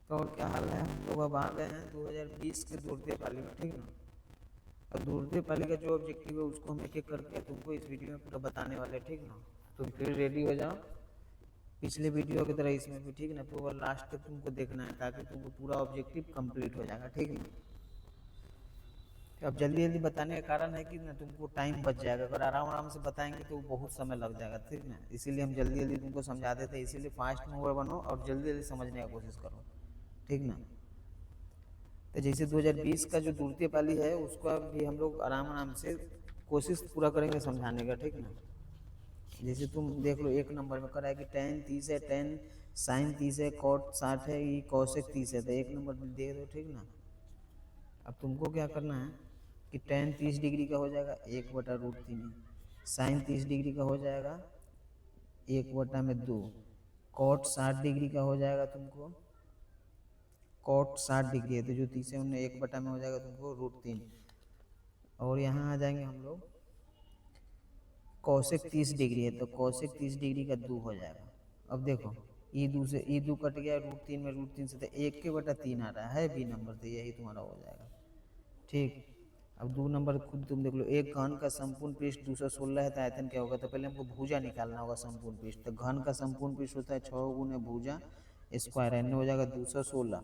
तो और क्या हाल है। हम लोग अब आ गए हैं 2020 के दौड़ते पाली में, ठीक ना। और दौड़ते पाली का जो ऑब्जेक्टिव है उसको हम एक एक करके तुमको इस वीडियो में पूरा बताने वाले, ठीक ना। तुम फिर रेडी हो जाओ, पिछले वीडियो की तरह इसमें भी, ठीक ना। पूरा लास्ट तक तुमको देखना है ताकि तुमको पूरा ऑब्जेक्टिव कंप्लीट हो जाएगा, ठीक ना। अब जल्दी जल्दी बताने का कारण है कि ना तुमको टाइम बच जाएगा। अगर आराम आराम से बताएंगे तो बहुत समय लग जाएगा, ठीक ना। इसीलिए हम जल्दी जल्दी तुमको समझा देते हैं, इसीलिए फास्ट मूवर बनो और जल्दी जल्दी समझने का कोशिश करो, ठीक ना। तो जैसे 2020 का जो द्वितीय पाली है उसका भी हम लोग आराम आराम से कोशिश पूरा करेंगे समझाने का, ठीक ना। जैसे तुम देख लो, एक नंबर में करा है कि टेन 30 है, टेन साइन 30 है, कॉट 60 है, ये कौशिक 30 है, तो एक नंबर दे दो, ठीक ना। अब तुमको क्या करना है कि टेन 30 डिग्री का हो जाएगा 1/√3, साइन 30 डिग्री का हो जाएगा 1/2, कॉट 60 डिग्री का हो जाएगा तुमको, कॉट 60 डिग्री है तो जो 30 है उन्हें 1/, में हो जाएगा तुमको √3। और यहाँ आ जाएंगे हम लोग, कौशिक 30 डिग्री है तो कौशिक 30 डिग्री का 2 हो जाएगा। अब देखो, ई दू से ई दू कट गया, √3 में √3 से तो 1/3 आ रहा है बी नंबर, तो यही तुम्हारा हो जाएगा, ठीक। अब 2 नंबर खुद तुम देख लो, एक घन का संपूर्ण पृष्ठ 216 है तो आयतन क्या होगा। तो पहले हमको भुजा निकालना होगा संपूर्ण पृष्ठ। तो घन का संपूर्ण पृष्ठ होता है 6 गुने भुजा स्क्वायर, एन हो जाएगा 216।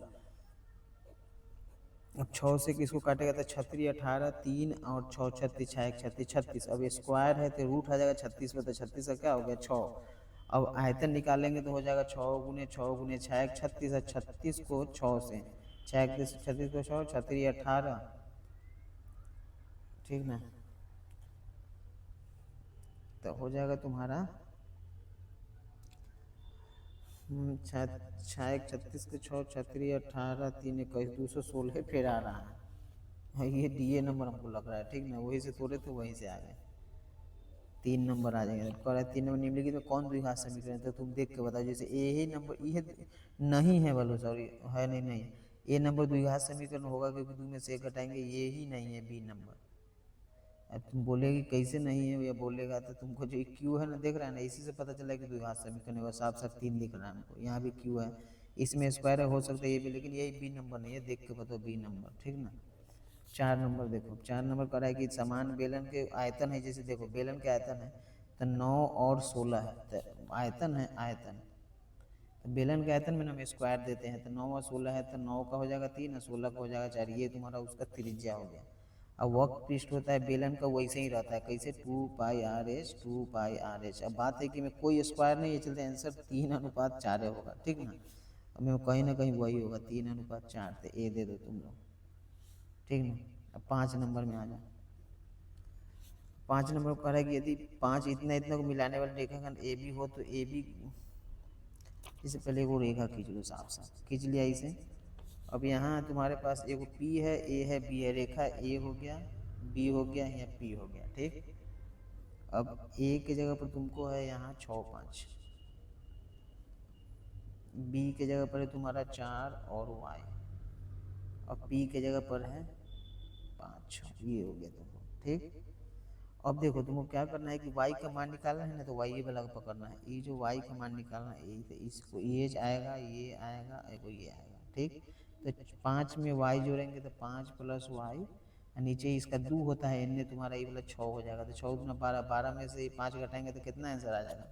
अब 6 से किसको काटेगा तो 36 18 3 और 6 36 6 1 36 36। अब स्क्वायर है तो रूट आ जाएगा 36 पे, तो 36 का क्या हो गया 6। अब आयतन निकालेंगे तो हो जाएगा 6 गुने 6 1 36 है, 36 को 6 से 6 1 36 को 6 36 18, ठीक ना। तो हो जाएगा तुम्हारा 6 1 36 के 6 36 18 3 21 216 फिर आ रहा है। हाँ, ये डीए नंबर हमको लग रहा है, ठीक ना। वही से तोड़े तो वहीं से आ गए, 3 नंबर आ जाएंगे। कह रहा है 3 नंबर निम्नलिखित में कौन द्विघात समीकरण है, तो तुम देख के बताओ। जैसे ए ही नंबर, ये नहीं है, बोलो सॉरी, है नहीं, नहीं ए नंबर द्विघात समीकरण होगा क्योंकि तुम में से एक घटाएंगे, ये ही नहीं है बी नंबर। अब तुम बोलेगी कैसे नहीं है, या बोलेगा तो तुमको जो क्यू है ना, देख रहा है ना, इसी से पता चला कि द्विघात समीकरण होगा। साफ साफ 3 दिख रहा है हमको, यहाँ भी क्यू है, इसमें स्क्वायर हो सकता है ये भी, लेकिन यही बी नंबर नहीं है। देख के बताओ बी नंबर, ठीक ना। 4 नंबर देखो, 4 नंबर कह रहा है कि समान बेलन के आयतन है। जैसे देखो बेलन के आयतन है तो 9 और 16 है, तो आयतन है आयतन, तो बेलन के आयतन में हम स्क्वायर देते हैं। तो 9 और 16 है तो 9 का हो जाएगा 3 और 16 का हो जाएगा 4, ये तुम्हारा उसका त्रिज्या हो गया। अब वक्र पृष्ठ होता है बेलन का, वैसे ही रहता है, कैसे 2πr/h 2πr/h। अब बात है कि मैं कोई स्क्वायर नहीं है, चलते आंसर 3:4 होगा, ठीक ना। अब मैं कहीं ना कहीं वही होगा 3:4, तो ए दे दो तुम लोग, ठीक ना। अब 5 नंबर में आ जाओ। 5 नंबर को कह रहा है कि यदि 5 इतना इतना को मिलाने वाले रेखाखंड ए बी हो तो ए बी, इससे पहले वो रेखा खींच लो, साफ साफ खींच लिया इसे। अब यहाँ तुम्हारे पास एक पी है, ए है, बी है, रेखा ए हो गया, बी हो गया, यहाँ पी हो गया, ठीक। अब ए की जगह पर तुमको है यहाँ 6 5, बी की जगह पर है तुम्हारा 4 और वाई, और पी की जगह पर है 5 6, ये हो गया तुमको, ठीक। अब देखो तुमको क्या करना है कि y का मान निकालना है ना, तो y वाला पकड़ना है। ये जो y का मान निकालना है, तो इसको ये आएगा, ये आएगा, ये आएगा, ठीक। तो 5 में y जोड़ेंगे तो 5 + y, नीचे इसका 2 होता है, इनने तुम्हारा ये वाला 6 हो जाएगा। तो 6 × 12, 12 में से 5 घटाएंगे तो कितना आंसर आ जाएगा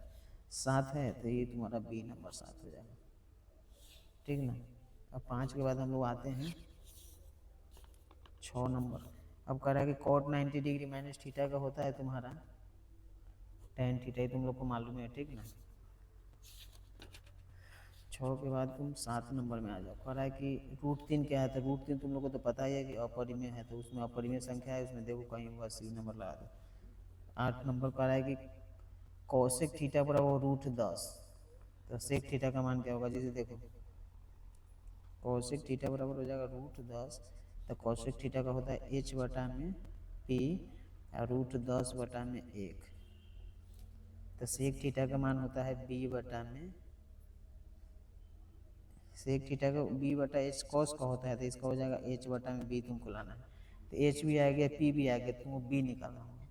7 है, तो ये तुम्हारा बी नंबर 7 हो जाएगा, ठीक ना। अब 5 के बाद हम लोग आते हैं 6 नंबर। अब कह रहा है कि cot 90 डिग्री माइनस थीटा का होता है तुम्हारा tan थीटा, तुम लोग को मालूम है, ठीक ना। 6 के बाद तुम 7 नंबर में आ जाओ। कह रहा है कि √3 क्या है, तो √3 तुम लोग को तो पता ही है कि अपरिमेय है, तो उसमें अपरिमेय संख्या है, उसमें देखो कहीं होगा, सी नंबर लगा दो। 8 नंबर कह रहा है कि cosec थीटा बराबर √10, तो sec थीटा का मान क्या होगा। जैसे देखो cosec थीटा बराबर हो जाएगा √10, तो cosec थीटा का होता है h/p और √10/1, तो sec थीटा का मान होता है b/, sec थीटा का b/h cos का होता है, तो इसका हो जाएगा h/b, तुमको लाना है। तो h भी आ गया, p भी आ गया, तुमको b निकालना होगा।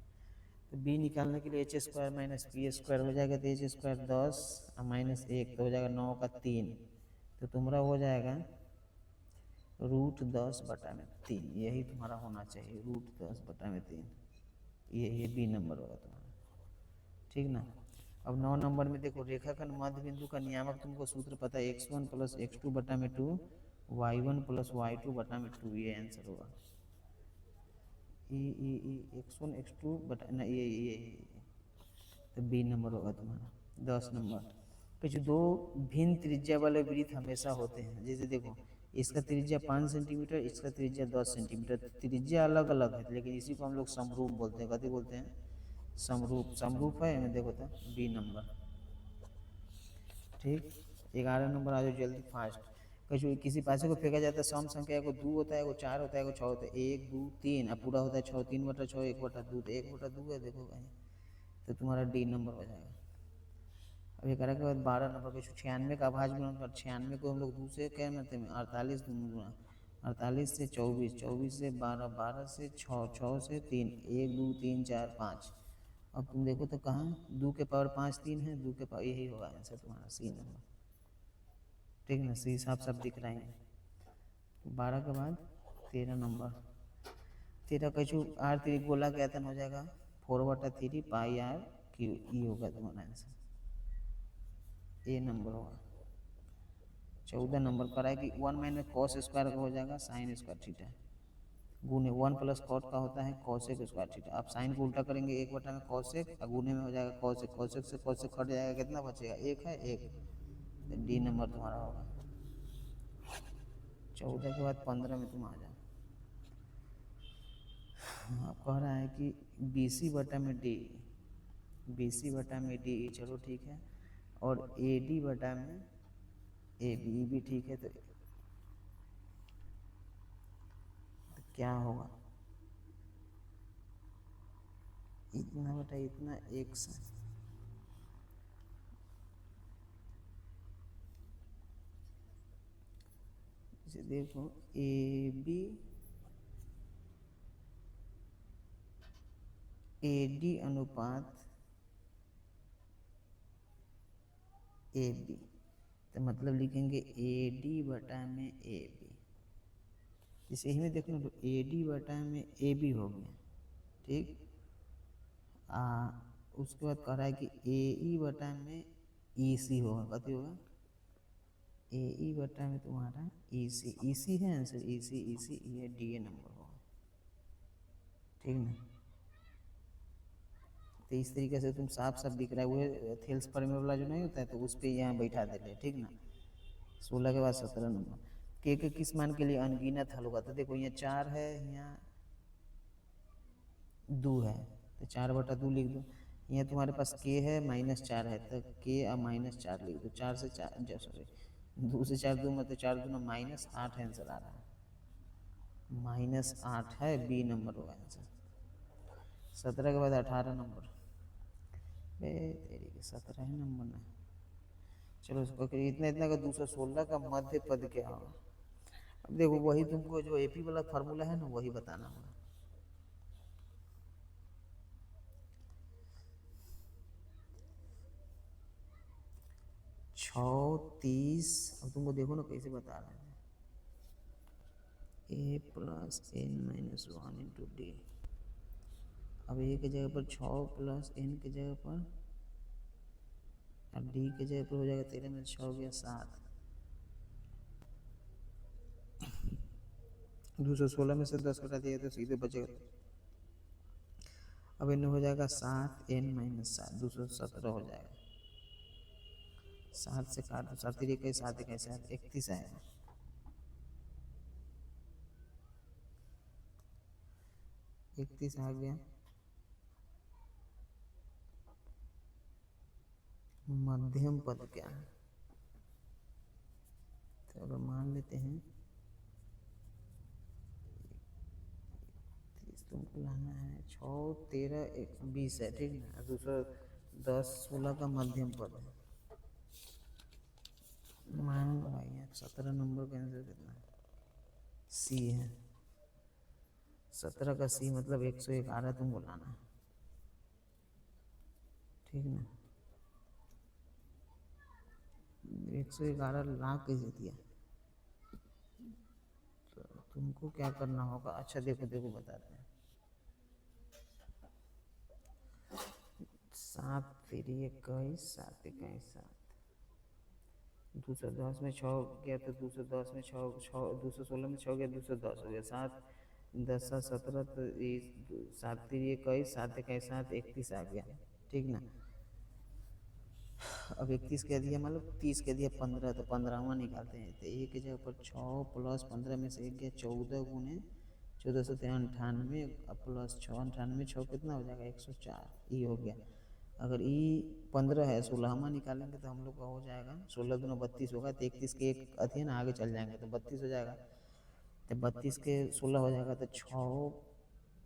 तो b निकालने के लिए h² - p² हो जाएगा, तो h² 10 और -1 तो हो जाएगा 9 का 3, तो तुम्हारा हो जाएगा √10/3, यही तुम्हारा होना चाहिए, √10/3। ये बी नंबर होगा तुम्हारा, ठीक ना। अब 9 नंबर में देखो, रेखाखंड मध्य बिंदु का नियामक तुमको सूत्र पता है, x1 + x2/2 y1 + y2/2, ये आंसर होगा। x1 x2 बटा ना, ये तो बी नंबर होगा तुम्हारा। 10 नंबर, कुछ दो भिन्न त्रिज्या वाले वृत्त हमेशा होते हैं। जैसे देखो, इसका त्रिज्या 5 सेंटीमीटर, इसका त्रिज्या 10 सेंटीमीटर, त्रिज्या अलग अलग है, लेकिन इसी को हम लोग समरूप बोलते हैं। कथी बोलते हैं? समरूप। समरूप है मैं देखो तो बी नंबर, ठीक। 11 नंबर आ जाओ जल्दी फास्ट। कुछ किसी पासे को फेंका जाता है, सम संख्या एगो 2 होता है, एगो 4 होता है, एगो 6 होता है, 1 2 3, अब पूरा होता है 6, 3/6, 1/2, 1/2 है, देखो कहीं तो तुम्हारा डी नंबर हो जाएगा। अब ये करा के बाद 12 नंबर पे 96 का अभाज्य गुणनफल, 96 को हम लोग 2 से क्या करते हैं, 48 गुना, 48 से 24, 24 से 12, 12 से 6, 6 से 3, 1 2 3 4 5। अब तुम देखो तो कहाँ 2 के पावर 5 3 है, 2 के पावर, यही होगा आंसर तुम्हारा, सी नंबर, ठीक ना। सी साफ साफ दिख रहा है। 12 के बाद 13 नंबर, 13 कछु आर त्रिगोला का आयतन हो जाएगा 4/3 πr/3, ई होगा तुम्हारा आंसर, ए नंबर होगा। 14 नंबर पर है कि 1 - cos स्क्वायर का हो जाएगा sin स्क्वायर थीटा, गुने 1 + cot का होता है cosec स्क्वायर थीटा। आप साइन को उल्टा करेंगे 1/में cosec, और गुने में हो जाएगा cosec, cosec से cosec कट जाएगा, कितना बचेगा, 1 है 1, तो डी नंबर तुम्हारा होगा। 14 के बाद 15 में तुम आ जाओ। आप कह रहा है कि BC/डी, BC/डी, चलो ठीक है, और AD/AB भी ठीक है, तो क्या होगा, इतना बटा इतना x है। जैसे देखो AD अनुपात AB, तो मतलब लिखेंगे AD/AB। इसे ही में देखो ना, तो AD/AB हो गया, ठीक। उसके बाद कह रहा है कि AE/EC होगा, कथी होगा, AE/में तुम्हारा EC है आंसर, EC ये DA नंबर होगा, ठीक ना। तो इस तरीके से तुम साफ साफ दिख रहा है, वो थेल्स परमेबल जो नहीं होता है, तो उस पर यहाँ बैठा देते, ठीक ना। 16 के बाद 17 नंबर, के किस मान के लिए अनगिनत हल होगा, तो देखो यहाँ 4 है, यहाँ 2 है, तो 4/2 लिख दो। यहाँ तुम्हारे पास के है -4 है, तो के और -4 लिख दो। 4 से 4, सॉरी 2 से 4 2 मतलब 4 दूना -8 आंसर आ रहा है, -8 है, बी नंबर होगा आंसर। 17 के बाद 18 नंबर, तेरी के 17 है नंबर ना। चलो उसको इतना इतना का 216 का मध्य पद क्या होगा। अब देखो वही तुमको जो एपी वाला फार्मूला है ना, वही बताना होगा। छः 30, अब तुमको देखो ना कैसे बता रहे हैं, A + n - 1 × D। अब ए के जगह पर 6 + n के जगह पर, और डी के जगह पर हो जाएगा 13 में 6 हो गया 7, 216 में से 10 घटा दिया तो सीधे बचेगा। अब इन्हें हो जाएगा 7n - 7, 217 हो जाएगा। 7 से काट दो, 7 3 इक्कीस, 7 इक्कीस 31 आएगा। इकतीस आ गया। मध्यम पद क्या है, तो अगर मान लेते हैं तुमको लाना है 6 13 120 है, ठीक ना। 210 16 का मध्यम पद है, मान लो भाई 17 नंबर का आंसर कितना है, सी है। 17 का सी मतलब 111 तुमको लाना है, ठीक ना। 111 लाख कैसे दिया, हमको क्या करना होगा, अच्छा देखो देखो बताते हैं। 7 3 21, 7 21 7, 210 में 6 गया तो 210 में 6 6, 216 में 6 गया 210 हो गया, 7 10 17 तो 7 3 21, 7 21 7, 31 आ गया, ठीक ना। अब 31 कह दिया, मतलब 30 कह दिया 15, तो 15वां निकालते हैं। तो एक की जगह पर 6 प्लस 15 में से एक गया 14 गुने 14 से 98, प्लस 6 98, 6 कितना हो जाएगा 104, ई हो गया। अगर ई 15 है, 16वां निकालेंगे तो हम लोग का हो जाएगा 16 दूना 32 होगा, तो 31 के एक अथी है ना आगे चल जाएंगे तो 32 हो जाएगा। तो 32 के 16 हो जाएगा, तो 6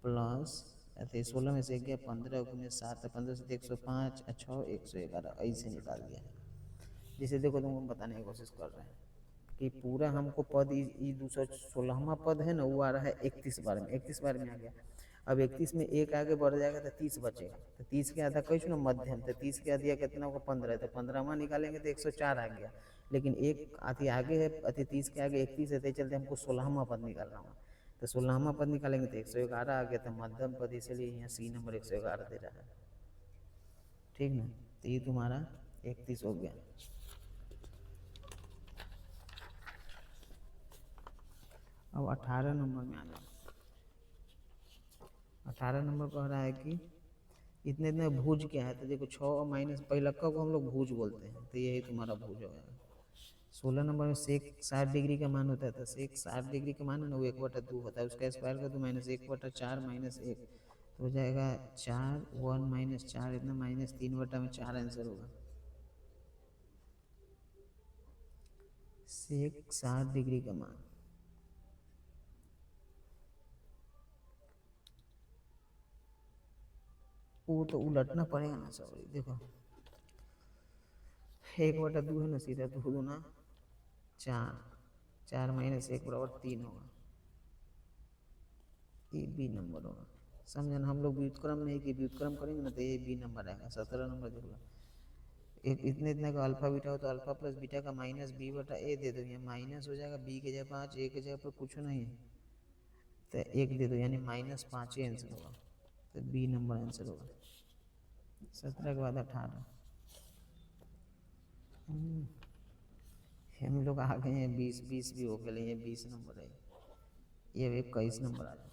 प्लस अरे 16 में से गया 15 गुने 7, 15 से 105, 6 111, ऐसे निकाल दिया। जैसे देखो तुमको बताने की कोशिश कर रहे हैं कि पूरा हमको पद 216वां पद है ना, वो आ रहा है 31 बार में, 31 बार में आ गया। अब 31 में एक आगे बढ़ जाएगा तो 30 बचेगा, तो 30 के आधा कैसे ना मध्यम, तो 30 के आधा कितना होगा 15, तो 15वां निकालेंगे तो 104 आ गया। लेकिन एक आधी आगे है, अति 30 के आगे 31 है, तो चलते हमको 16वां पद निकालना होगा। तो 16वां पद निकालेंगे तो 111 आ गया, तो मध्यम पद, इसलिए यहाँ सी नंबर 111 दे रहा है, ठीक ना। तो ये तुम्हारा 31 हो गया। अब 18 नंबर में आ जाओ। 18 नंबर कह रहा है कि इतने इतने भुज क्या है, तो देखो 6 और माइनस पहले को हम लोग भुज बोलते हैं, तो यही तुम्हारा भुज हो गया। 16 नंबर में सेक 60 डिग्री का मान होता है, तो सेक 60 डिग्री का मान है ना, वो 1/2 होता है, उसका स्क्वायर कर दो माइनस 1/4 माइनस 1, तो हो जाएगा 4 1 माइनस 4 इतना माइनस 3/4 आंसर होगा। सेक 60 डिग्री का मान, वो तो उलटना पड़ेगा ना सॉरी, देखो 1/2 है ना, सीधा 2 दूना 4, 4 माइनस 1 बराबर 3 होगा, ये बी नंबर होगा। समझना, हम लोग व्युत्क्रम नहीं कि व्युत्क्रम करेंगे ना, तो ये बी नंबर आएगा। 17 नंबर देख लो, एक इतने इतने का अल्फा बीटा हो तो अल्फा प्लस बीटा का माइनस बी बटा ए दे दो, ये माइनस हो जाएगा, बी के जगह 5, ए के जगह पर कुछ नहीं है तो 1 दे दो, यानी -5 ही आंसर होगा, तो बी नंबर आंसर होगा। 17 के बाद 18, हम लोग आ गए हैं 20, 20 भी हो गए, ये 20 नंबर है। ये 21 नंबर आ जाए।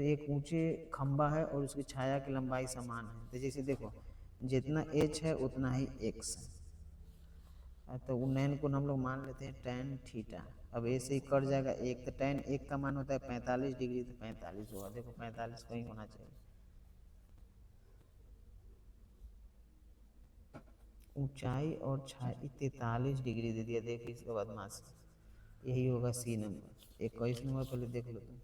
एक ऊंचे खंबा है और उसकी छाया की लंबाई समान है, तो जैसे देखो जितना एच है उतना ही एक्स है, तो उन्नयन को हम लोग मान लेते हैं tan थीटा। अब ऐसे ही कट जाएगा एक, तो tan एक का मान होता है 45 डिग्री, तो 45 होगा, देखो 45 कहीं होना चाहिए। ऊंचाई और छाई 43 डिग्री दे दिया, देखो इसके बाद मास, यही होगा सी नंबर। 21 नंबर पहले देख लो तुम,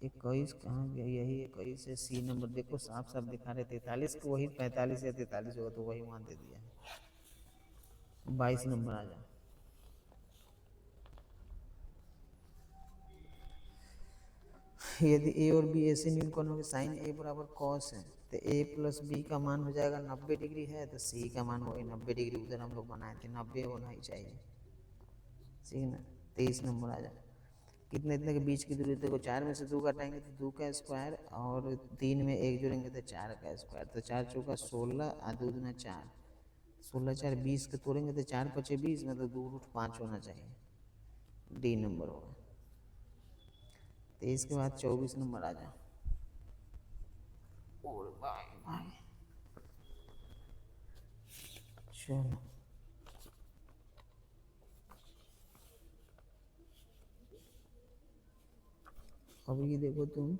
21 कहाँ गया, यही 21 है, सी नंबर देखो साफ साफ दिखा रहे 43 को, वही 45 या 43 होगा, तो वही वहाँ दे दिया है। 22 नंबर आ जाओ। यदि ए और बी ऐसे न्यून कोणों के साइन ए बराबर कॉस है, तो ए प्लस बी का मान हो जाएगा 90 डिग्री है, तो सी का मान होगा 90 डिग्री, उधर हम लोग बनाए थे 90 होना ही चाहिए, ठीक है ना। 23 नंबर आ जाए। कितने इतने के बीच की दूरी, देखो 4 में से 2 घटाएंगे तो 2 का स्क्वायर, और 3 में 1 जोड़ेंगे तो 4 का स्क्वायर, तो 4 चौका 16 और 2 दूना 4, 16 4 20 के तोड़ेंगे तो 4 5 20, मतलब 2√5 होना चाहिए, डी नंबर होगा। 23 के बाद 24 नंबर आ जाओ। और भाई भाई चलो, अब ये देखो तुम,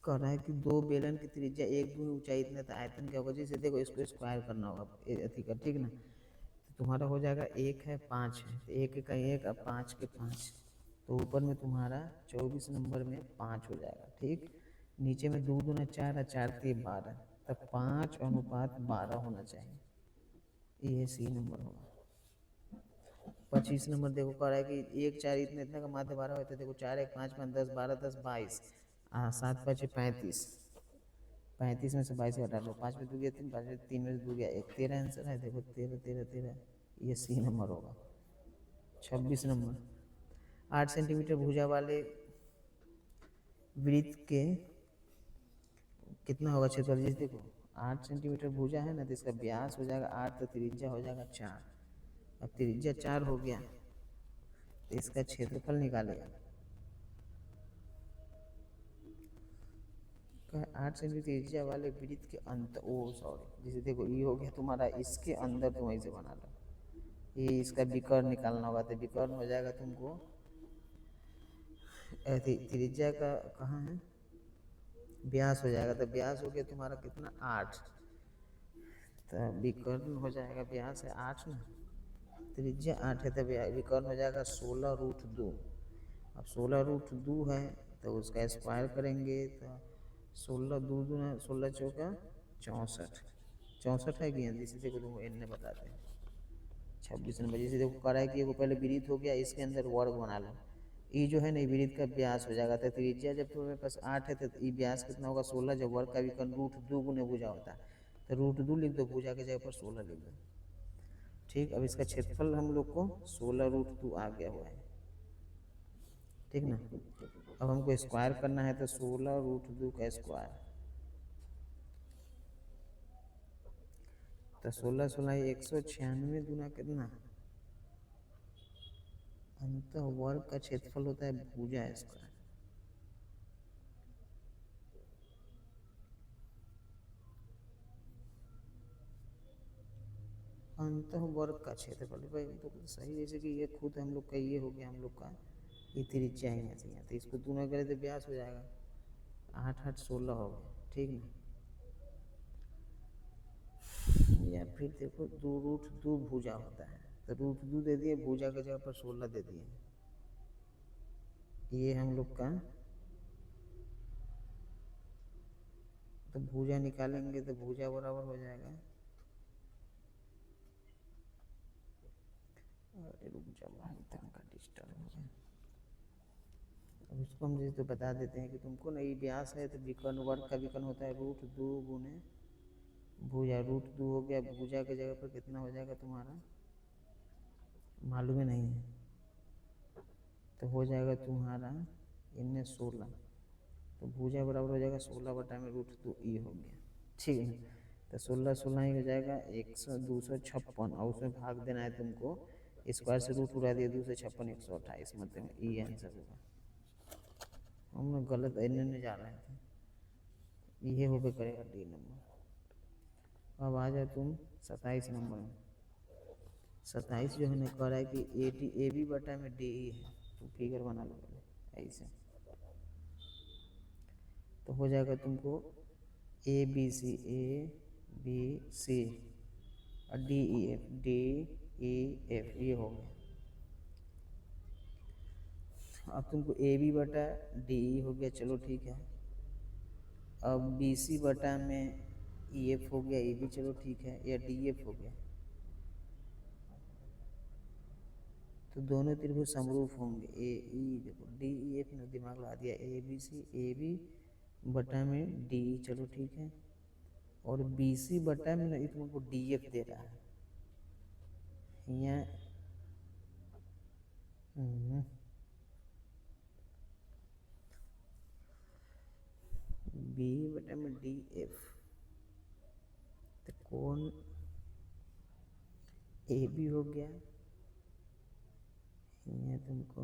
कह रहा है कि दो बेलन की त्रिज्या 1 2 ऊंचाई इतने, तो आयतन क्या होगा, जैसे देखो इसको स्क्वायर करना होगा अथी का, ठीक ना। तो तुम्हारा हो जाएगा 1 है 5 है, तो 1 का 1 और 5 के 5, तो ऊपर में तुम्हारा 24 नंबर में 5 हो जाएगा, ठीक। नीचे में 2 दूना 4 और 4 3 12, तब 5:12 होना चाहिए, ये सी नंबर होगा। 25 नंबर देखो कह रहा है कि 1 4 इतने इतने का माध्य 12 होता है, देखो 4 1 5 5 10 12 10 22, 7 5 35, 35 में से 22 घटा लो, 5 में 2 गया 3, 5 में 3 में से 2 गया 1, 13 आंसर है, देखो 13 13 13, ये सी नंबर होगा। 26 नंबर। 8 सेंटीमीटर भुजा वाले वृत्त के कितना होगा क्षेत्रफल? जैसे देखो 8 सेंटीमीटर भुजा है ना, तो इसका व्यास हो जाएगा 8, तो त्रिज्या हो जाएगा 4। अब त्रिज्या 4 हो गया तो इसका क्षेत्रफल निकालेगा। 8 सेंटीमीटर त्रिज्या वाले वृत्त के अंत, ओ सॉरी, जैसे देखो ये हो गया तुम्हारा, इसके अंदर तुम ऐसे बना लो, ये इसका विकर्ण निकालना होगा, तो विकर्ण हो जाएगा तुमको त्रिज्या का कहाँ है, व्यास हो जाएगा, तो व्यास हो गया तुम्हारा कितना 8, तो विकर्ण हो जाएगा, व्यास है 8 ना, त्रिज्या 8 है, तो विकर्ण हो जाएगा 16√2। अब 16√2 है तो उसका स्क्वायर करेंगे तो 16 2 16 चौका 64, 64 है कि जैसे देखो तुमको एन ने बताते हैं 26 नंबर। जैसे देखो करा है कि वो पहले वृत्त हो गया, इसके अंदर वर्ग बना लो, ये जो है ना वृत्त का व्यास हो जाएगा, तो त्रिज्या जब तुम्हारे पास 8 है तो ये व्यास कितना होगा 16, जब वर्ग का विकर्ण √2 गुने भुजा होता है तो √2 लिख दो, भुजा के जगह पर 16 लिख दो। ठीक, अब इसका क्षेत्रफल हम लोग को 16√2 आ गया हुआ है, ठीक ना। अब हमको स्क्वायर करना है तो 16√2 का स्क्वायर, तो 16 16 196 गुना कितना, अंत वर्ग का क्षेत्रफल होता है भुजा स्क्वायर। अंत वर्ग का क्षेत्रफल भाई तो सही, जैसे कि ये खुद हम लोग का ये हो गया, हम लोग का ये त्रिज्या है यहाँ से यहाँ, तो इसको दूना करें तो व्यास हो जाएगा 8 8 16 हो गया, ठीक ना। या फिर देखो 2√2 भुजा होता है, तो √2 दे दिए, भुजा की जगह पर 16 दे दिए, ये हम लोग का, तो भुजा निकालेंगे तो भुजा बराबर हो जाएगा, अरे रुक जाओ भाई का डिस्टर्ब हो गया। अब इसको हम जैसे तो बता देते हैं कि तुमको ना ये व्यास है तो विकर्ण, वर्ग का विकर्ण होता है √2 गुने भुजा, √2 हो गया, भुजा की जगह पर कितना हो जाएगा तुम्हारा मालूम ही नहीं है, तो हो जाएगा तुम्हारा इनमें 16, तो भुजा बराबर हो जाएगा 16 बटा में √2, ये हो गया, ठीक है। तो 16 16 ही हो जाएगा 256, और उसमें भाग देना है तुमको, स्क्वायर से रूट उड़ा दिया, 256 128, मतलब ये आंसर होगा। हम लोग गलत इन्होंने जा रहे थे, ये हो पे करेगा डी नंबर। अब आ जाए तुम 27 नंबर में। 27 जो है ना कह रहा है कि ए बी बटा में डी ई है, तो फिगर बना लो पहले ऐसे, तो हो जाएगा तुमको ए बी सी और डी ई एफ, ये हो गया। अब तुमको ए बी बटा डी ई हो गया, चलो ठीक है। अब बी सी बटा में ई एफ हो गया, ये भी चलो ठीक है, या डी एफ हो गया, तो दोनों त्रिभुज समरूप होंगे। ए ई देखो डी ई एफ ने दिमाग लगा दिया, ए बी बटा में डी ई, चलो ठीक है, और बी सी बटा में ना तुमको डी एफ दे रहा है यहाँ, बी बटा में डी एफ, तो कौन ए बी हो गया, यहाँ तुमको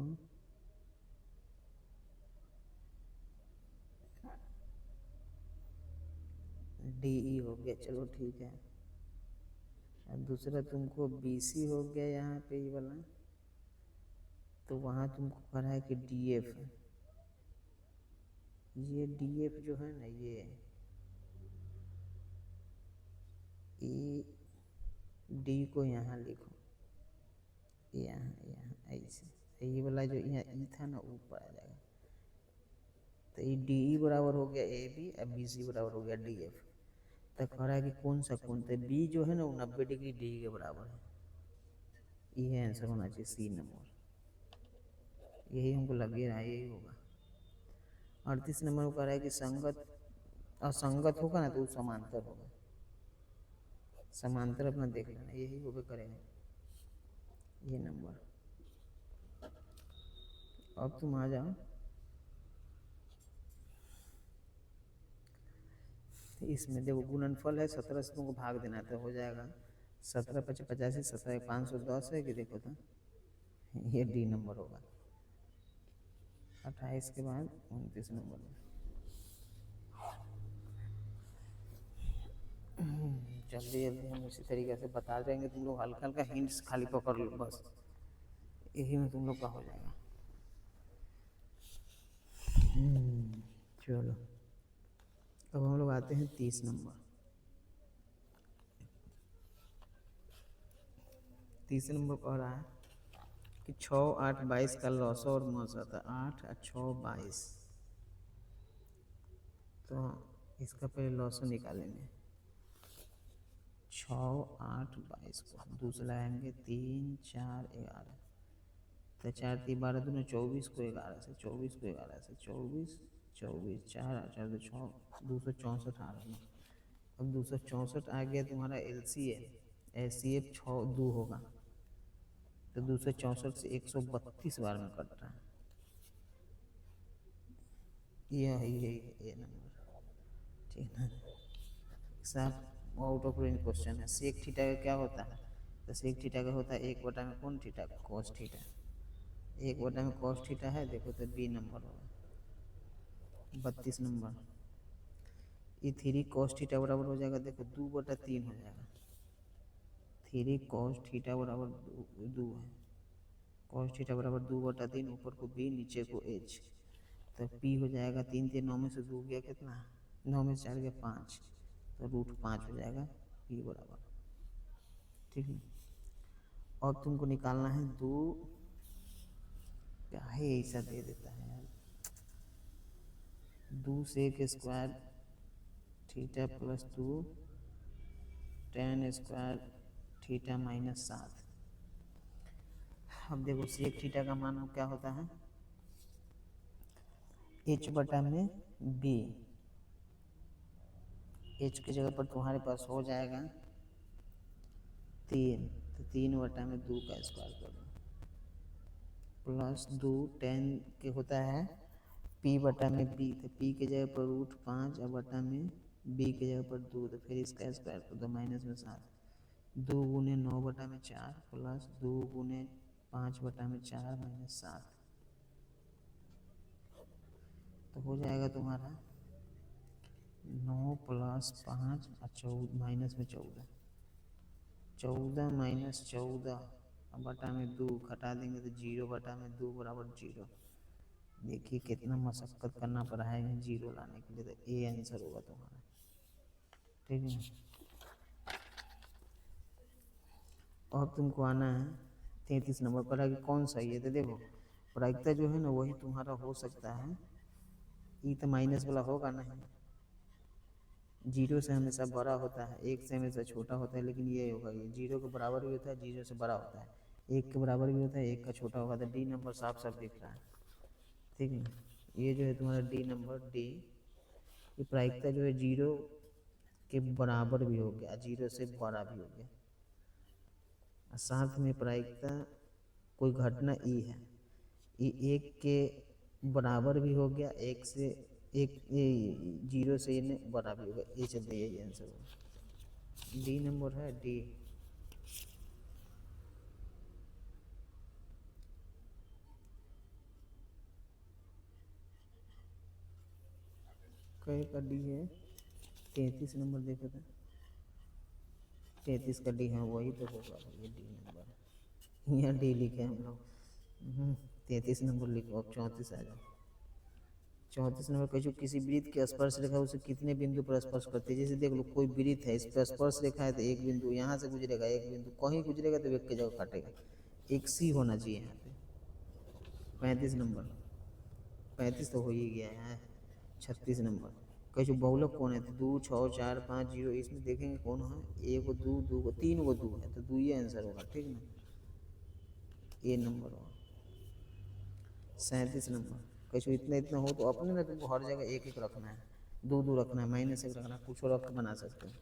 डी ई हो गया, चलो ठीक है। अब दूसरा तुमको बी सी हो गया यहाँ पे ये वाला, तो वहाँ तुमको कह रहा है कि डी एफ, ये डी एफ जो है ना ये डी को यहाँ लिखो, यहाँ ऐसे, ये वाला जो यहाँ ई था ना ऊपर आ जाएगा, तो ये डी ई बराबर हो गया ए बी, अब बी सी बराबर हो गया डी एफ। तो कह रहा है कि कौन सा कोण, तो बी जो है ना वो 90 डिग्री डी के बराबर है, ये आंसर होना चाहिए सी नंबर, यही हमको लग ही रहा है यही होगा। 38 नंबर को कह रहा है कि संगत असंगत होगा ना तो वो समांतर होगा, समांतर अपना देख लेना, यही होगा करेगा ये नंबर। अब तुम आ जाओ, इसमें देखो गुणनफल है 17 से तुमको भाग देना है तो हो जाएगा 17×5 = 85, 17×510 है कि देखो तो ये डी नंबर होगा। 28 के बाद 29 नंबर में। जल्दी जल्दी हम इसी तरीके से बता देंगे, तुम लोग हल्का हल्का हिंट्स खाली पकड़ लो बस, यही में तुम लोग का हो जाएगा। चलो अब हम लोग आते हैं 30 नंबर। 30 नंबर कह रहा है कि 6, 8, 22 का लॉस और मौसा था 8 और 6, 22। तो इसका पहले लॉस निकालेंगे। 6, 8, 22 को दूसरा लाएंगे 3, 4, 11 तो 4, 3, 12 दूना 24 को 11 से 24 को 11 से 24, 24, 4, 4, 2, 6, 264 आ रहा है। अब 264 आ गया तुम्हारा LCM, SCF 6, 2 होगा तो 264 से 132 बार में कट रहा है। ये नंबर ठीक है। सब आउट ऑफ रेंज क्वेश्चन है। सेक थीटा का क्या होता है? तो सेक थीटा का होता है 1/में कौन थीटा? Cos theta. 1/में कॉस थीटा है, देखो तो बी नंबर होगा 32 नंबर। ये 3 cos थीटा बराबर हो जाएगा, देखो 2/3 हो जाएगा। 3 cos थीटा बराबर 2 है, cos थीटा बराबर 2/3, ऊपर को b नीचे को h, तो p हो जाएगा 3, 3, 9 में से 2 गया कितना? 9 में से 4 गया 5, तो √5 हो जाएगा p बराबर। ठीक है। और तुमको निकालना है 2, क्या है ऐसा दे देता है यार, 2 sec square theta plus 2 tan square theta -7। अब देखो सेक थीटा का मान क्या होता है? h/में b, h की जगह पर तुम्हारे पास हो जाएगा 3, तो 3/में 2 का स्क्वायर कर दो प्लस 2 tan के होता है p/में b, तो p की जगह पर √5 और बटा में b की जगह पर 2, तो फिर इसका स्क्वायर कर दो -7। 2 × 9/4 प्लस 2 × 5/4 -7, तो हो जाएगा तुम्हारा 9 + 5 और 14 -14, 14 - 14 और बटा में 2 घटा देंगे तो 0/2 बराबर 0। देखिए कितना मशक्कत करना पड़ा है 0 लाने के लिए, तो ए आंसर होगा तुम्हारा। ठीक है। और तुमको आना है 33 नंबर पर कि कौन सही है, तो देखो प्रायिकता जो है ना वही तुम्हारा हो सकता है, ई तो माइनस वाला होगा नहीं, 0 से हमेशा बड़ा होता है, 1 से हमेशा छोटा होता है, लेकिन ये होगा ये 0 के बराबर भी होता है, 0 से बड़ा होता है, 1 के बराबर भी होता है, 1 का छोटा होगा, तो डी नंबर साफ साफ दिख रहा है। ठीक है, ये जो है तुम्हारा डी नंबर डी, ये प्रायिकता जो है 0 के बराबर भी हो गया, 0 से बड़ा भी हो गया, साथ में प्रायिकता कोई घटना ई है, ये 1 के बराबर भी हो गया, 1 से 0 से ये बड़ा भी होगा, ये चलते यही आंसर होगा। डी नंबर है डी। कई का डी है 33 नंबर, देखो तो 33 का डी है, वही तो होगा ये डी नंबर, यहाँ डी लिखे हम लोग। 33 नंबर लिखो। अब 34 आ जाओ। 34 नंबर कह, किसी वृत्त के स्पर्श रेखा उसे कितने बिंदु पर स्पर्श करती है? जैसे देख लो कोई वृत्त है, इस पर स्पर्श रेखा है तो एक बिंदु यहाँ से गुजरेगा, एक बिंदु कहीं गुजरेगा तो एक की जगह काटेगा, एक सी होना चाहिए यहाँ पे। 35 नंबर, 35 तो हो ही गया है। 36 नंबर कह, बहुलक कौन है? तो 2, 6, 4, 5, 0, इसमें देखेंगे कौन है, 1 2 2 3 2 है, तो 2 ही आंसर होगा। ठीक ना, ए नंबर होगा। 37 नंबर कैसे इतना इतना हो तो अपने ना तुमको हर जगह 1 1 रखना है, 2 2 रखना है, -1 रखना है, कुछ रख के बना सकते हो।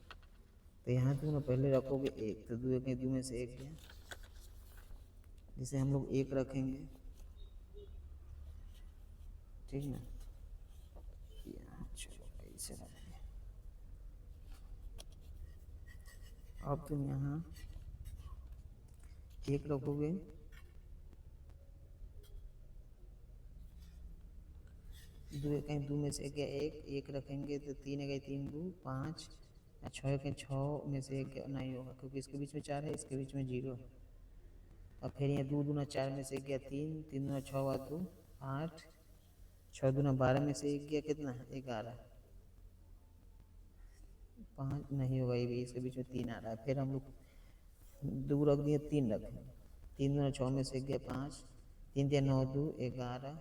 तो यहाँ तुम ना पहले रखोगे 1, तो 2 के 2 में से 1 गया, जिसे हम लोग 1 रखेंगे ठीक ना। चलो ऐसे रखेंगे। अब तुम यहाँ एक रखोगे, दो कहीं दो में से गया एक रखेंगे तो तीन है, तीन दो पाँच, छः के छः में से एक नहीं होगा क्योंकि इसके बीच में चार है, इसके बीच में जीरो है। और फिर यहाँ दो दूना चार में से गया तीन, तीन दूना छः हुआ दो आठ, छः दूना 12 में से एक गया कितना 11, पाँच नहीं होगा ये भी, इसके बीच में तीन आ रहा है। फिर हम लोग दो रख दिए, तीन रखेंगे, तीन दूना 6 में से एक गया 5, तीन दिया 9 2 11,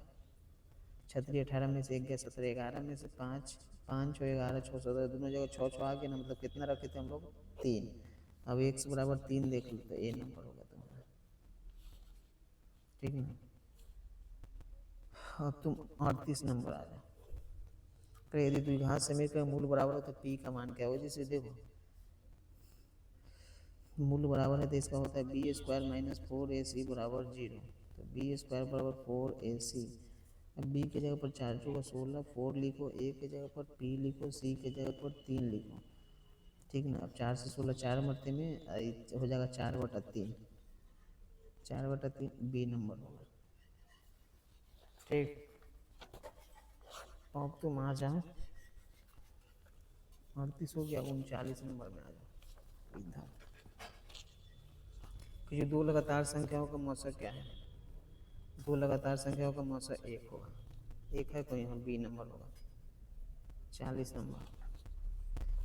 36 18 में से एक गया 17, 11 में से 5, 5 6 11 6 17, दोनों जगह 6 6 आ गया ना, मतलब कितना रखे थे हम लोग 3। अब x बराबर 3 देख लो तो ए नंबर होगा तुम्हारा, ठीक ना। अब तुम 38 नंबर आ जाओ। तो यदि द्विघात समीकरण का मूल बराबर हो तो p का मान क्या हो, जैसे देखो मूल बराबर है तो इसका होता है बी स्क्वायर माइनस 4ac बराबर 0। तो बी स्क्वायर बराबर 4ac। अब बी की जगह पर 4 चौका 16, 4 लिखो, ए की जगह पर p लिखो, सी की जगह पर 3 लिखो, ठीक ना। अब 4 से 16 4 मरते में हो जाएगा 4/3, 4/3 बी नंबर होगा, ठीक। अब तुम आ जाओ 38 हो गया, 39 नंबर में आ जाओ इधर। कि दो लगातार संख्याओं का मौसा क्या है, दो लगातार संख्याओं का मौसा एक होगा, एक है कोई, यहाँ बी नंबर होगा 40 नंबर।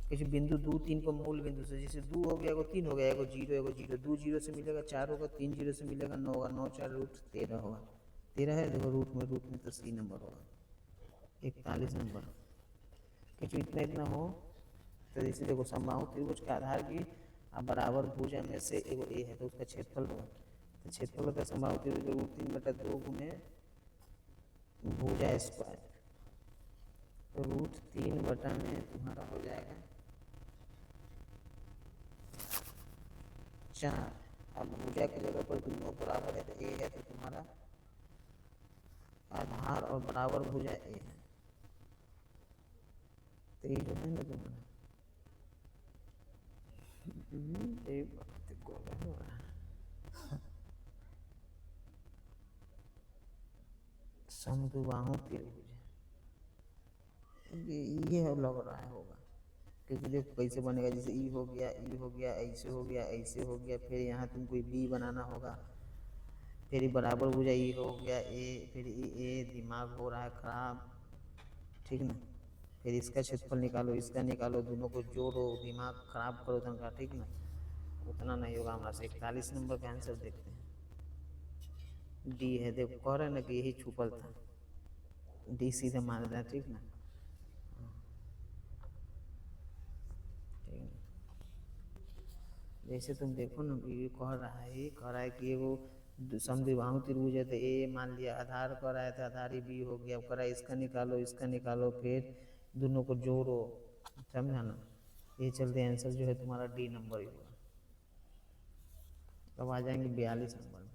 किसी बिंदु 2 3 को मूल बिंदु से, जैसे 2 हो गया, एगो 3 हो गया, एगो 0 एगो 0, 2 0 से मिलेगा 4 होगा, 3 0 से मिलेगा 9 होगा, 9 4 रूट 13 होगा, 13 है देखो रूट में तो सी नंबर होगा 41 नंबर। किसी इतना इतना हो तो जैसे देखो समबाहु त्रिभुज का आधार की बराबर भुजा में से एगो ए है तो उसका क्षेत्रफल होगा, तो क्षेत्रफल होता है समबाहु त्रिभुज रूट 3/2 गुने भुजा स्क्वायर, तो रूट 3 में तुम्हारा हो जाएगा 4। अब भुजा की जगह पर दोनों बराबर है तो ए है तो तुम्हारा आधार और बराबर भुजा ए है, तो ये जो है ना तुम्हारा समद्विबाहु त्रिभुज, ये लग रहा है होगा, क्योंकि देखो कैसे बनेगा, जैसे ई हो गया, ई हो गया, ऐसे हो गया, ऐसे हो गया, फिर यहाँ तुमको बी बनाना होगा, फिर ये बराबर हो जाए, ई हो गया ए, फिर ए, दिमाग हो रहा है खराब, ठीक ना। फिर इसका क्षेत्रफल निकालो, इसका निकालो, दोनों को जोड़ो, दिमाग खराब करो ढंग का, ठीक ना। उतना नहीं होगा हमारा से। 41 नंबर का आंसर देखते हैं, डी है। देखो कह रहे हैं ना कि यही छुपल था, डी सीधे मान रहे हैं, ठीक ना। जैसे तुम देखो ना ये कह रहा है, ये कह रहा है कि वो समद्विबाहु त्रिभुज है तो ए मान लिया, आधार कह रहा है तो आधार ही बी हो गया, कह रहा है इसका निकालो, इसका निकालो, फिर दोनों को जोड़ो, समझा ना। ये चलते आंसर जो है तुम्हारा डी नंबर ही होगा। अब आ जाएंगे 42 नंबर में।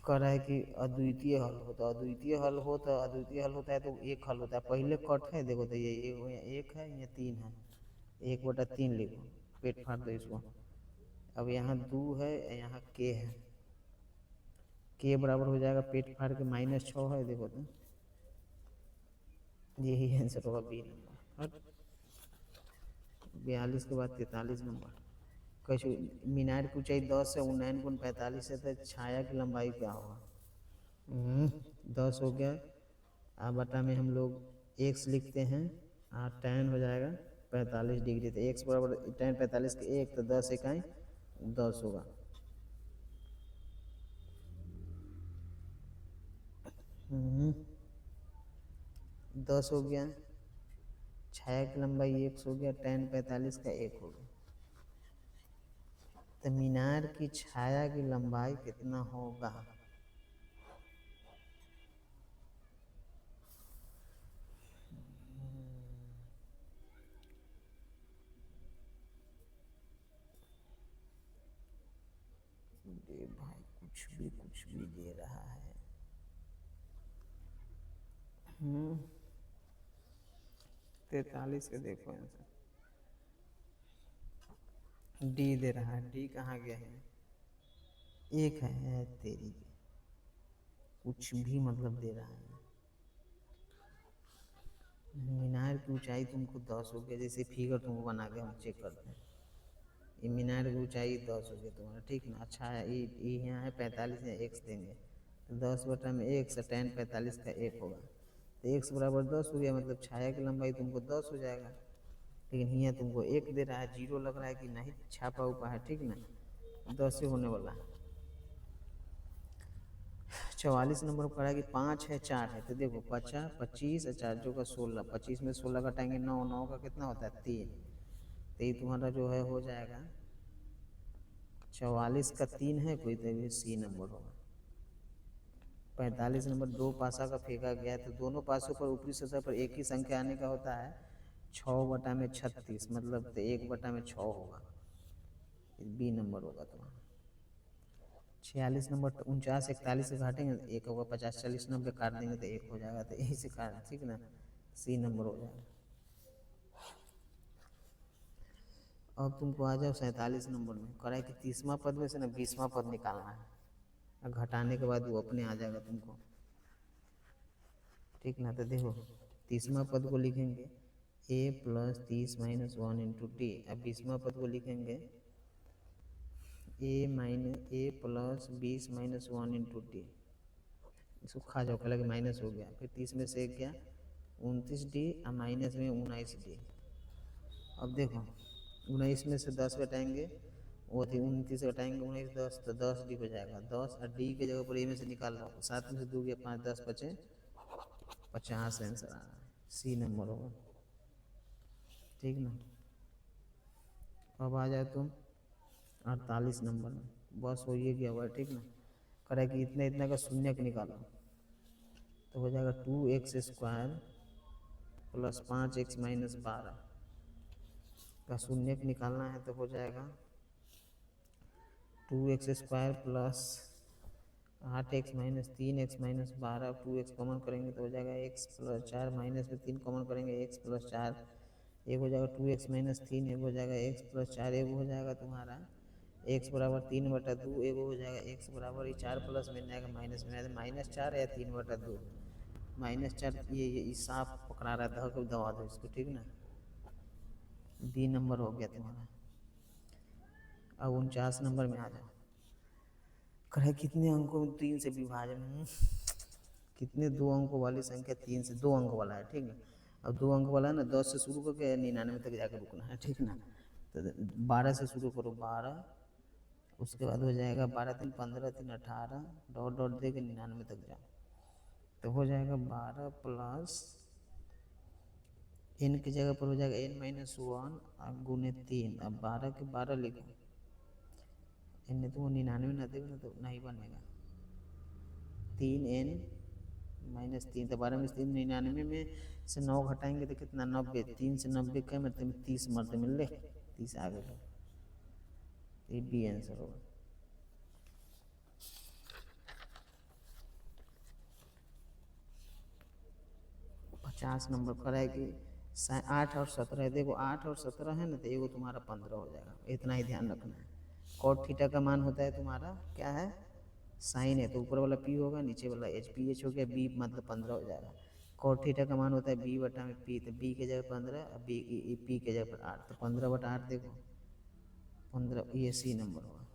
कह रहा है कि अद्वितीय हल हो, तो अद्वितीय हल हो तो अद्वितीय हल होता है तो एक हल होता है, पहले कट है देखो, तो ये एक है, ये 3 है, 1/3 लिखो, पेट फाड़ दो इसको। अब यहाँ 2 है, यहाँ के है, के बराबर हो जाएगा पेट फाड़ के -6 है, देखो तो यही आंसर होगा बी नंबर। 42 के बाद 43 नंबर। कैसे मीनार की ऊंचाई 10 है, 9 × 45 है, तो छाया की लंबाई क्या होगा। 10 हो गया, बटा में हम लोग x लिखते हैं, tan हो जाएगा 45 डिग्री, तो x बराबर tan 45 के 1, तो 10 इकाई 10 होगा। दस हो गया, छाया की लंबाई x हो गया, tan 45 का 1 हो गया, तो मीनार की छाया की लंबाई कितना होगा। भाई कुछ भी दे रहा है। 43 के देखो आंसर। डी दे रहा है, डी कहाँ गया है, एक है तेरी के, कुछ भी मतलब दे रहा है। मीनार की ऊंचाई तुमको 10 हो गया, जैसे फिगर तुमको बना के हम चेक करते हैं। ये मीनार की ऊंचाई 10 हो गया तुम्हारा, ठीक ना। अच्छा है, ये यहाँ है 45 या एक्स देंगे तो 10/x tan 45 का 1 होगा, तो x बराबर 10 हो गया, मतलब छाया की लंबाई तुमको 10 हो जाएगा। लेकिन यहाँ तुमको 1 दे रहा है, 0 लग रहा है कि नहीं छापा उपा है, ठीक ना, 10 से होने वाला है। 44 नंबर पर है कि 5 है 4 है, तो देखो 50 25 और 4 जो का 16, 25 में 16 घटाएंगे 9, 9 का कितना होता है 3, तो ये तुम्हारा जो है हो जाएगा 44 का 3 है कोई, तो ये सी नंबर होगा। 45 नंबर दो पासा का फेंका गया है, तो दोनों पासों पर ऊपरी सतह पर एक ही संख्या आने का होता है, 6/36 मतलब तो 1/6 होगा, बी नंबर होगा तुम्हारा। 46 नंबर 49 41 से घाटेंगे तो 1 होगा, 50 40 90 काट देंगे तो 1 हो जाएगा, तो यही से काट, ठीक ना, सी नंबर हो जाएगा। अब तुमको आ जाओ 47 नंबर में, करा कि 30वां पद में से ना 20वां पद निकालना है, घटाने के बाद वो अपने आ जाएगा तुमको, ठीक ना। तो देखो 30वां पद को लिखेंगे a + 30 - 1 × d, अब 20वां पद को लिखेंगे a + 20 - 1 × d, इसको खा जाओ, कल माइनस हो गया, फिर 30 में से 1 गया 29d और माइनस में 19d। अब देखो 19 में से 10 घटाएंगे, वो थी 29 घटाएंगे 19 10, तो 10d हो जाएगा, 10 और d की जगह पर a में से निकाल लो, 7 में से 2 गया 5 10 बचे 50 आंसर आ रहा है, सी नंबर होगा, ठीक ना। अब आ जाए तुम 48 नंबर में, बस हो ये गया हुआ, ठीक ना। करे कि इतना इतना का शून्य के निकालो, तो हो जाएगा 2x² + 5x - 12 का शून्य के निकालना है, तो हो जाएगा 2x² + 8x - 3x - 12, 2x common करेंगे तो हो जाएगा x + 4 माइनस में 3 कॉमन करेंगे x + 4, एक हो जाएगा 2x - 3, एक हो जाएगा x + 4, एक हो जाएगा तुम्हारा x बराबर 3/2, एक हो जाएगा x बराबर 4 प्लस में जाएगा माइनस में आएगा -4 या 3/2 -4, ये साफ पकड़ा रहा था, दबा दो इसको, ठीक ना। बी नंबर हो गया तुम्हारा। अब 49 नंबर में आ जाओ, कहे कितने अंकों में 3 से विभाजन, कितने 2 अंकों वाली संख्या 3 से 2 अंक वाला है, ठीक ना। अब 2 अंक वाला है ना, 10 से शुरू करके 99 तक जाकर रुकना है, ठीक ना। तो 12 से शुरू करो, 12, उसके बाद हो जाएगा 12 3 15 3 18 डॉट डॉट दे के 99 तक जाओ, तो हो जाएगा 12 प्लस n की जगह पर हो जाएगा n - 1 गुने 3, अब 12 के 12 लिखो, n तो 99 ना देगा ना, तो नहीं बनेगा, 3n - 3, तो 12 में 3 99 में से 9 घटाएंगे तो कितना 90, 3 से 90 का मतलब 30 मरते मिल रहे, 30 आ गए, ये बी आंसर होगा। पचास नंबर पर है कि 8 और 17, देखो 8 और 17 है ना, तो एगो तुम्हारा 15 हो जाएगा, इतना ही ध्यान रखना है। cot थीटा का मान होता है तुम्हारा क्या है, साइन है, तो ऊपर वाला p होगा, नीचे वाला h हो गया, b मतलब 15 हो जाएगा। cot थीटा का मान होता है b/p, तो b के जगह 15 और p के जगह पर 8, तो 15/8 देखो 15, ये सी नंबर होगा।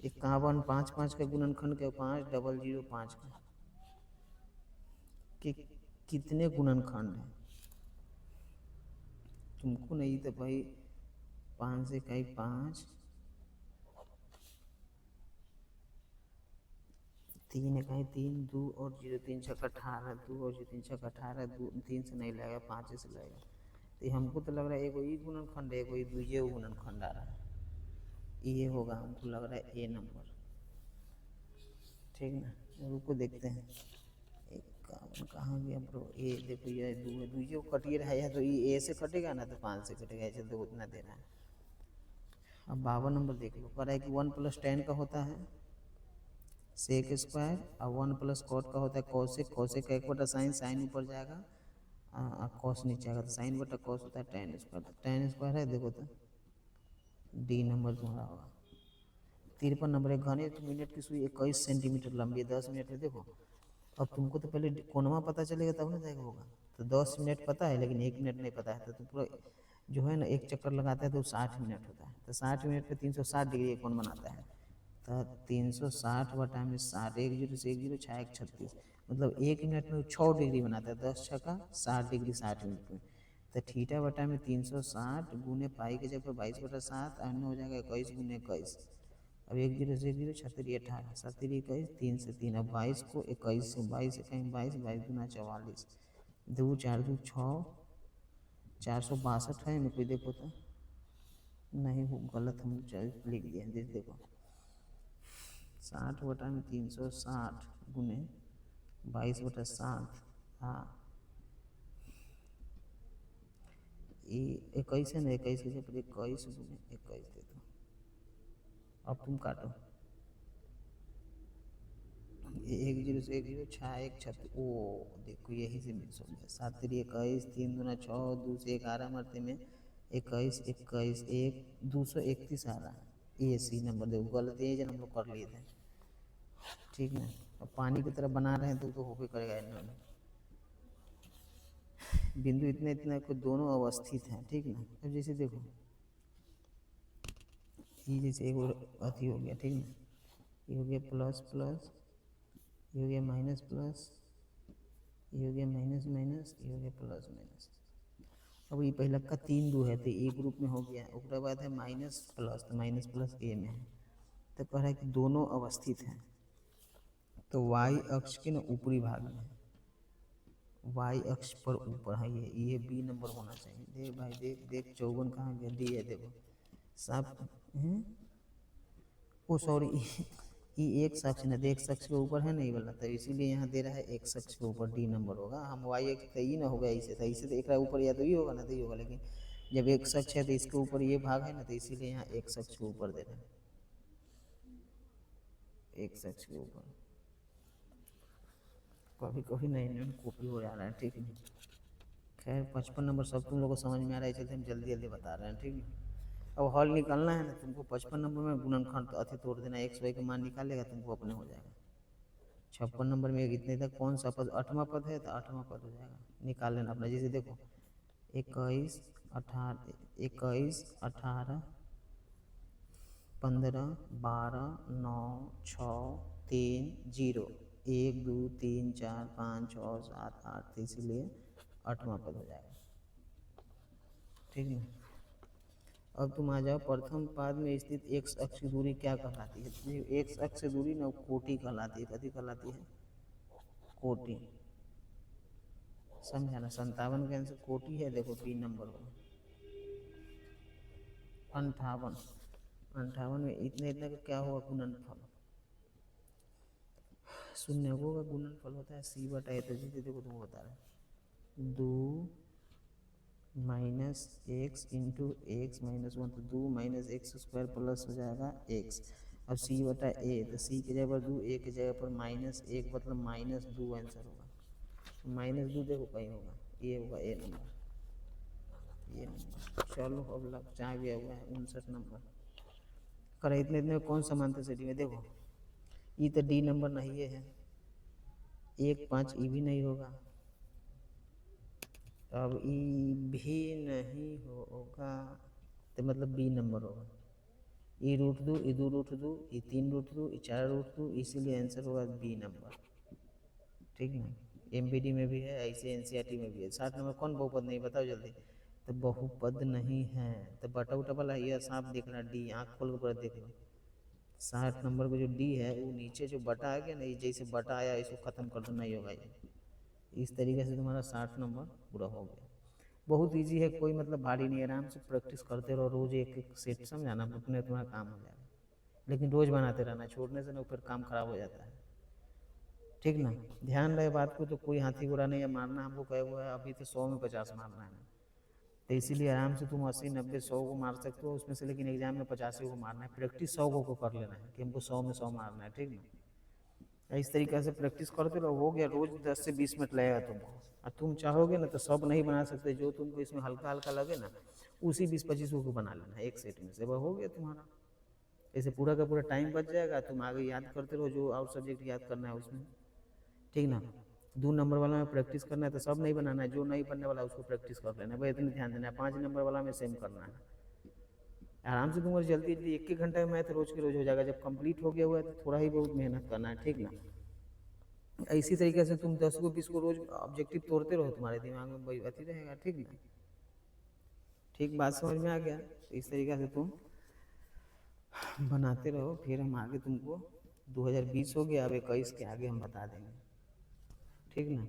51 5 5 का गुणनखंड के 5 005 का कि कितने गुणनखंड हैं तुमको नहीं, तो भाई 5 से कई 5, 3 इकाई 3, 2 और 0 3 छक्का 18, 2 और 0 3 छक्का 18, 2 3 से नहीं लगेगा, 5 से लगेगा, तो हमको तो लग रहा है एगो ई गुणनखंड है, एगो ई दूजे गुणनखंड आ रहा है, ये होगा, हमको लग रहा है ए नंबर, ठीक ना। रुको देखते हैं 51 कहाँ गया ब्रो, ए देखो ये दूजे को कटिए रहा है, तो ये ए से कटेगा ना, तो 5 से कटेगा, ऐसे तो उतना दे रहा है। अब 52 नंबर देख लो, कह रहा है कि 1 + 10 का होता है सेक स्क्वायर और 1 प्लस कॉट का होता है कॉसेक, कॉसेक का 1/sin, साइन ऊपर जाएगा कॉस नीचे आएगा, तो साइन बटा कॉस होता है tan स्क्वायर, तो tan स्क्वायर है देखो तो डी नंबर तुम्हारा होगा। 53 नंबर है, घने मिनट की सुई 21 सेंटीमीटर लंबी है, 10 मिनट में देखो। अब तुमको तो पहले कोणवा पता चलेगा तब ना जाएगा होगा, तो 10 मिनट पता है लेकिन 1 मिनट नहीं पता है, तो तुम पूरा जो है ना एक चक्कर लगाता है तो 60 मिनट होता है, तो 60 मिनट पे 360 डिग्री कौन बनाता है, तो 360 बटा में 60, 1 जीरो से 1 जीरो 6 1 36, मतलब 1 मिनट में 6 डिग्री बनाता है, 10 छक्का 60 डिग्री 60 मिनट में। तो थीटा बटा में 360 गुने पाई के जगह 22/7 अन्य हो जाएगा 21 गुने 21। अब 1 जीरो से 1 जीरो 36 18 7 21 3 से 3, अब 22 को 21 से 22 से कहीं 22 22 गुना 44 2 4 2 6 462 है, मेरे को देखो तो नहीं वो गलत हम लिख दिया, देखो 60 बटा में 360 गुने 22/7, हाँ ये 21 है ना, 21 के जगह 21 गुने 21 दे दो, अब तुम काटो 1 जीरो से 1 जीरो 6 1 36, ओ देखो यही से मिक्स हो गया, 7 3 21 3 दूना 6 2 से 11 मरते में 21 21 1 231 आ रहा, ये सी नंबर देखो, गलत ये जन हम लोग कर लिए थे, ठीक ना। अब पानी की तरह बना रहे हैं तो होके करेगा इन्होंने, बिंदु इतने इतने को दोनों अवस्थित हैं, ठीक ना। अब जैसे देखो ये जैसे एक अथी हो गया, ठीक ना, ये हो गया प्लस प्लस, ये हो गया माइनस प्लस, ये हो गया माइनस माइनस, ये हो गया प्लस माइनस। अब ये पहला का 3 दो है तो ए ग्रुप में हो गया, उसके बाद है माइनस प्लस, तो माइनस प्लस ए में है, तो कह रहा है कि दोनों अवस्थित हैं, तो y अक्ष के ना ऊपरी भाग में है, y अक्ष पर ऊपर है, ये बी नंबर होना चाहिए। देख भाई देख देख 54 कहाँ गया, डी है देखो साफ है, ओ सॉरी ये एक शख्स ना, देख शख्स के ऊपर है नहीं वाला, तो इसीलिए यहाँ दे रहा है एक शख्स के ऊपर डी नंबर होगा, हम y एक तो ये ना होगा इसे, तो इसे तो एक ऊपर या तो ये होगा ना तो ये होगा, लेकिन जब एक शख्स है तो इसके ऊपर ये भाग है ना, तो इसीलिए यहाँ एक शख्स के ऊपर दे रहा है, एक शख्स के ऊपर। कभी कभी नई नई कॉपी हो जा रहा है, ठीक है। खैर 55 नंबर सब तुम लोग को समझ में आ रहा है, चलते हम जल्दी जल्दी बता रहे हैं, ठीक है। अब हॉल निकालना है ना तुमको, 55 नंबर में गुणनखंड तो अति तोड़ देना, 100 के मान निकालेगा तुमको अपने हो जाएगा। 56 नंबर में इतने तक कौन सा पद, 8वां पद है तो 8वां पद हो जाएगा, निकाल लेना अपना। जैसे देखो 21 18 21 18 15 12 9 6 3 0 1 2 3 4 5 6 7 8, इसीलिए 8वां पद हो जाएगा, ठीक है। अब तुम आ जाओ प्रथम पाद में स्थित x अक्ष की दूरी क्या कहलाती है, x अक्ष से दूरी ना कोटि कहलाती है, कथी कहलाती है, कोटि, समझा ना। 57 का आंसर कोटि है, देखो 3 नंबर हो। 58 में इतने इतने का क्या होगा, गुणनफल, शून्य होगा गुणनफल होता है सी बटा ए, तो जीते देखो तुमको बता रहे 2 minus x into x minus 1, तो 2 माइनस एक्स स्क्वायर प्लस हो जाएगा एक्स। अब सी बटा ए, तो सी की जगह पर 2, ए की जगह पर -1, मतलब -2 आंसर होगा, -2 देखो कहीं होगा, ये होगा ए नंबर, ये नंबर। चलो अब लग चाह गया हुआ है 59 नंबर, कर इतने इतने कौन समांतर सेटिंग है, देखो ये तो डी नंबर नहीं है, 1 5 ई भी नहीं होगा, अब ई भी नहीं होगा तो मतलब बी नंबर होगा, ई रूट दो, ई 2 रूट दो, ई 3 रूट दो, ई 4 रूट दो, इसीलिए आंसर होगा बी नंबर, ठीक ना। एमबीडी में भी है ऐसे, एनसीईआरटी में भी है। 60 नंबर कौन बहुपद नहीं, बताओ जल्दी, तो बहुपद नहीं है, तो बटा उटा वाला ये साफ दिख रहा, डी, आँख खोल के पूरा देख लो। 60 नंबर को जो डी है वो नीचे जो बटा आ गया ना, जैसे बटा आया इसको ख़त्म कर दो, नहीं होगा ये, इस तरीके से तुम्हारा 60 नंबर पूरा हो गया। बहुत इजी है, कोई मतलब भारी नहीं, आराम से प्रैक्टिस करते रहो, रोज़ एक एक सेट समझाना, उतने तुम्हारा काम हो जाएगा, लेकिन रोज़ बनाते रहना, छोड़ने से ना फिर काम खराब हो जाता है, ठीक ना। ध्यान रहे बात को, तो कोई हाथी घोड़ा नहीं है मारना, हमको कहे हुआ है अभी तो 100 में 50 मारना है, तो इसीलिए आराम से तुम 80 90 100 को मार सकते हो उसमें से, लेकिन एग्जाम में 85 को मारना है, प्रैक्टिस 100 को कर लेना है कि हमको 100 में 100 मारना है, ठीक ना। इस तरीके से प्रैक्टिस करते रहो, हो गया। रोज 10 से 20 मिनट लगेगा तुमको। और तुम चाहोगे ना तो सब नहीं बना सकते, जो तुमको इसमें हल्का हल्का लगे ना उसी 20-25 को बना लेना एक सेट में से, वह हो गया तुम्हारा। ऐसे पूरा का पूरा टाइम बच जाएगा, तुम आगे याद करते रहो जो और सब्जेक्ट याद करना है उसमें, ठीक ना। 2 नंबर वाला में प्रैक्टिस करना है तो सब नहीं बनाना है, जो नहीं बनने वाला है उसको प्रैक्टिस कर लेना है, भाई इतने ध्यान देना है। 5 नंबर वाला में सेम करना है, आराम से तुम्हारी जल्दी जल्दी 1-1 घंटे में मैथ रोज के रोज हो जाएगा। जब कंप्लीट हो गया हुआ है तो थोड़ा ही बहुत मेहनत करना है, ठीक ना। इसी तरीके से तुम 10 को 20 को रोज ऑब्जेक्टिव तोड़ते रहो, तुम्हारे दिमाग में वही अति रहेगा, ठीक ना। ठीक, बात समझ में आ गया। तो इस तरीके से तुम बनाते रहो, फिर हम आगे तुमको 2020 हो गया, अब 21 के आगे हम बता देंगे, ठीक ना।